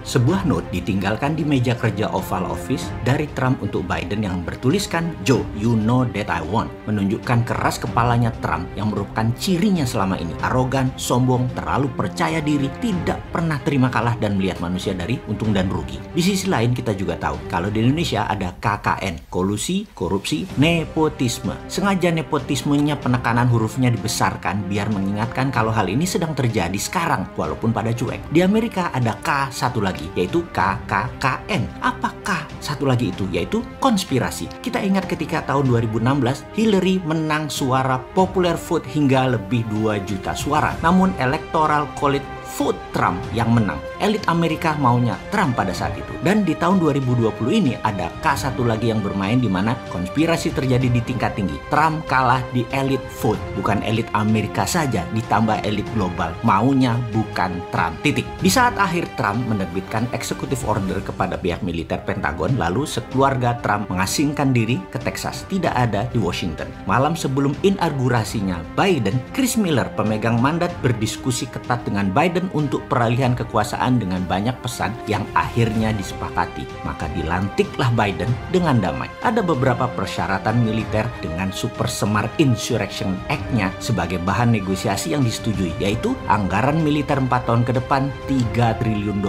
Sebuah note ditinggalkan di meja kerja Oval Office dari Trump untuk Biden yang bertuliskan, "Joe, you know that I won." Menunjukkan keras kepalanya Trump yang merupakan cirinya selama ini. Arogan, sombong, terlalu percaya diri, tidak pernah terima kalah dan melihat manusia dari untung dan rugi. Di sisi lain kita juga tahu kalau di Indonesia ada KKN, kolusi, korupsi, nepotisme. Sengaja nepotismenya penekanan hurufnya dibesarkan biar mengingatkan kalau hal ini sedang terjadi sekarang walaupun pada cuek. Di Amerika ada K satu lagi yaitu KKKN. Apakah satu lagi itu? Yaitu konspirasi. Kita ingat ketika tahun 2016 Hillary menang suara popular vote hingga lebih 2 juta suara. Namun electoral college vote Trump yang menang. Elit Amerika maunya Trump pada saat itu. Dan di tahun 2020 ini ada K1 lagi yang bermain di mana konspirasi terjadi di tingkat tinggi. Trump kalah di elit vote. Bukan elit Amerika saja, ditambah elit global. Maunya bukan Trump. Titik. Di saat akhir Trump menerbitkan executive order kepada pihak militer Pentagon, lalu sekeluarga Trump mengasingkan diri ke Texas. Tidak ada di Washington. Malam sebelum inaugurasinya Biden, Chris Miller, pemegang mandat, berdiskusi ketat dengan Biden untuk peralihan kekuasaan dengan banyak pesan yang akhirnya disepakati. Maka dilantiklah Biden dengan damai. Ada beberapa persyaratan militer dengan super semar Insurrection Act-nya sebagai bahan negosiasi yang disetujui, yaitu anggaran militer 4 tahun ke depan $3 triliun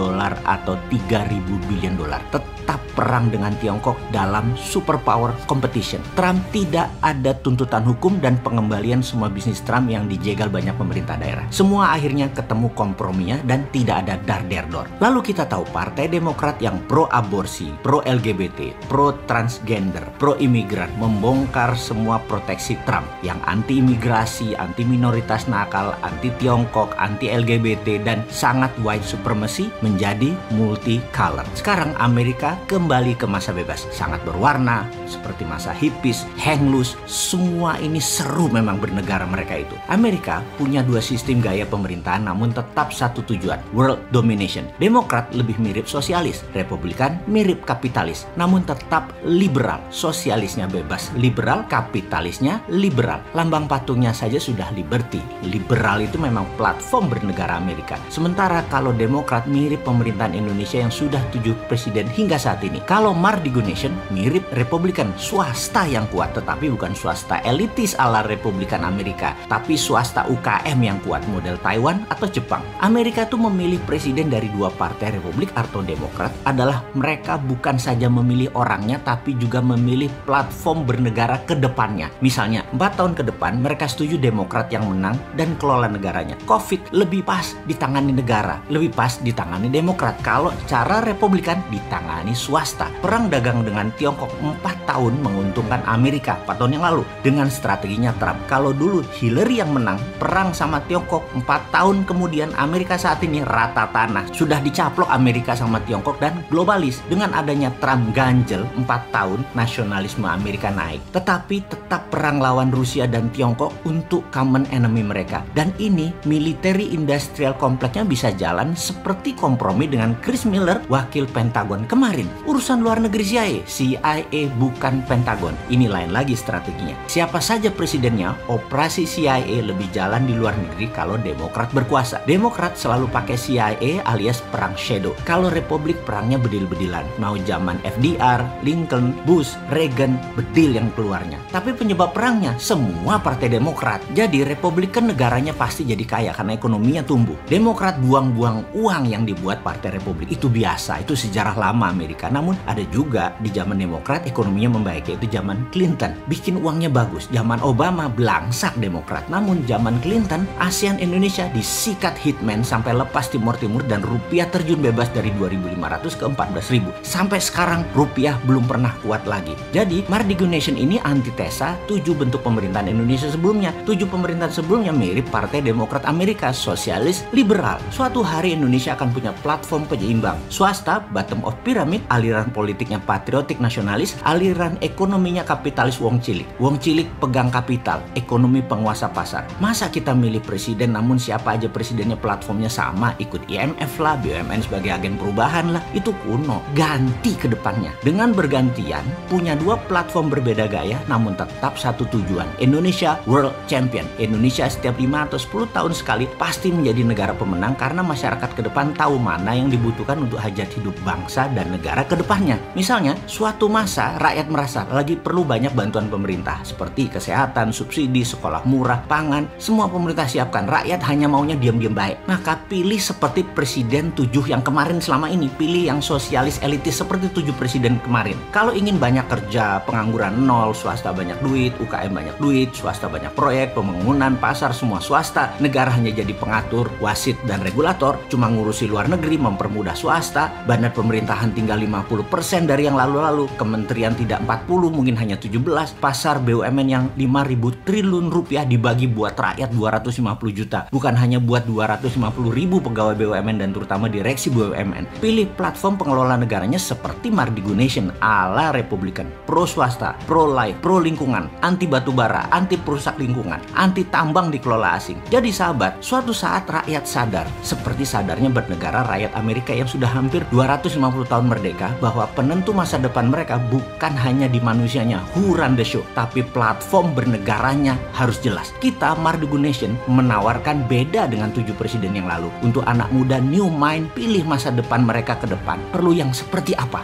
atau 3.000 billion dolar. Tetap perang dengan Tiongkok dalam superpower competition. Trump tidak ada tuntutan hukum dan pengembalian semua bisnis Trump yang dijegal banyak pemerintah daerah. Semua akhirnya ketemu komprominya dan tidak ada dar-der-dor. Lalu kita tahu Partai Demokrat yang pro-aborsi, pro-LGBT, pro-transgender, pro-imigran membongkar semua proteksi Trump yang anti-imigrasi, anti-minoritas nakal, anti-Tiongkok, anti-LGBT, dan sangat white supremacy menjadi multicolor. Sekarang Amerika kembali ke masa bebas, sangat berwarna, seperti masa hippies, hang loose, semua ini seru memang bernegara mereka itu. Amerika punya 2 sistem gaya pemerintahan namun tetap satu tujuan, world domination. Demokrat lebih mirip sosialis, Republikan mirip kapitalis, namun tetap liberal. Sosialisnya bebas liberal, kapitalisnya liberal. Lambang patungnya saja sudah liberty. Liberal itu memang platform bernegara Amerika. Sementara kalau Demokrat mirip pemerintahan Indonesia yang sudah 7 presiden hingga saat ini. Kalau Mardigo Nation mirip Republikan, swasta yang kuat, tetapi bukan swasta elitis ala Republikan Amerika, tapi swasta UKM yang kuat model Taiwan atau Jepang. Amerika tuh memilih presiden dari 2 partai Republik atau Demokrat adalah mereka bukan saja memilih orangnya tapi juga memilih platform bernegara ke depannya. Misalnya 4 tahun ke depan mereka setuju Demokrat yang menang dan kelola negaranya. COVID lebih pas ditangani negara, lebih pas ditangani Demokrat. Kalau cara Republikan ditangani swasta. Perang dagang dengan Tiongkok 4 tahun menguntungkan Amerika 4 tahun yang lalu dengan strateginya Trump. Kalau dulu Hillary yang menang, perang sama Tiongkok 4 tahun kemudian Amerika saat ini rata tanah. Sudah dicaplok Amerika sama Tiongkok dan globalis. Dengan adanya Trump ganjel 4 tahun, nasionalisme Amerika naik. Tetapi tetap perang lawan Rusia dan Tiongkok untuk common enemy mereka. Dan ini military industrial kompleksnya bisa jalan seperti kompromi dengan Chris Miller, wakil Pentagon kemarin. Urusan luar negeri CIA bukan Pentagon. Ini lain lagi strateginya. Siapa saja presidennya, operasi CIA lebih jalan di luar negeri kalau Demokrat berkuasa. Demokrat selalu pakai CIA alias perang shadow. Kalau Republik perangnya bedil-bedilan. Mau zaman FDR, Lincoln, Bush, Reagan, bedil yang keluarnya. Tapi penyebab perangnya semua partai Demokrat. Jadi Republikan negaranya pasti jadi kaya karena ekonominya tumbuh. Demokrat buang-buang uang yang dibuat partai Republik. Itu biasa, itu sejarah lama Amerika. Namun ada juga di zaman Demokrat ekonominya membaik, yaitu zaman Clinton. Bikin uangnya bagus. Zaman Obama belangsak Demokrat. Namun zaman Clinton, ASEAN Indonesia disikat hitman sampai lepas Timur Timur dan rupiah terjun bebas dari 2.500 ke 14.000. Sampai sekarang rupiah belum pernah kuat lagi. Jadi Mardigo Nation ini antitesa 7 bentuk pemerintahan Indonesia sebelumnya. 7 pemerintahan sebelumnya mirip Partai Demokrat Amerika, sosialis, liberal. Suatu hari Indonesia akan punya platform penyeimbang. Swasta, bottom of pyramid, aliran politiknya patriotik nasionalis, aliran ekonominya kapitalis wong cilik. Wong cilik pegang kapital, ekonomi penguasa pasar. Masa kita milih presiden namun siapa aja presidennya platformnya sama, ikut IMF lah, BUMN sebagai agen perubahan lah, itu kuno. Ganti ke depannya. Dengan bergantian, punya dua platform berbeda gaya, namun tetap satu tujuan. Indonesia World Champion. Indonesia setiap 5 atau 10 tahun sekali pasti menjadi negara pemenang karena masyarakat ke depan tahu mana yang dibutuhkan untuk hajat hidup bangsa dan negara ke depannya. Misalnya, suatu masa rakyat merasa lagi perlu banyak bantuan pemerintah seperti kesehatan, subsidi, sekolah murah, pangan, semua pemerintah siapkan. Rakyat hanya maunya diam-diam baik. Maka pilih seperti presiden 7 yang kemarin selama ini. Pilih yang sosialis elitis seperti 7 presiden kemarin. Kalau ingin banyak kerja, pengangguran nol, swasta banyak duit, UKM banyak duit, swasta banyak proyek, pembangunan, pasar semua swasta, negara hanya jadi pengatur, wasit dan regulator, cuma ngurusi luar negeri, mempermudah swasta, badan pemerintahan tinggal 50% dari yang lalu-lalu, kementerian tidak 40, mungkin hanya 17, pasar BUMN yang 5.000 triliun rupiah dibagi buat rakyat 250 juta, bukan hanya buat 250.000 pegawai BUMN dan terutama direksi BUMN. Pilih platform pengelola negaranya seperti Mardigu Nation ala Republikan, pro swasta, pro life, pro lingkungan, anti batubara, anti perusak lingkungan, anti tambang dikelola asing. Jadi sahabat, suatu saat rakyat sadar, seperti sadarnya bernegara rakyat Amerika yang sudah hampir 250 tahun merdeka, bahwa penentu masa depan mereka bukan hanya di manusianya who run the show, tapi platform bernegaranya harus jelas. Kita Mardigu Nation menawarkan beda dengan 7 presiden yang lalu. Untuk anak muda new mind, pilih masa depan mereka ke depan. Perlu yang seperti apa?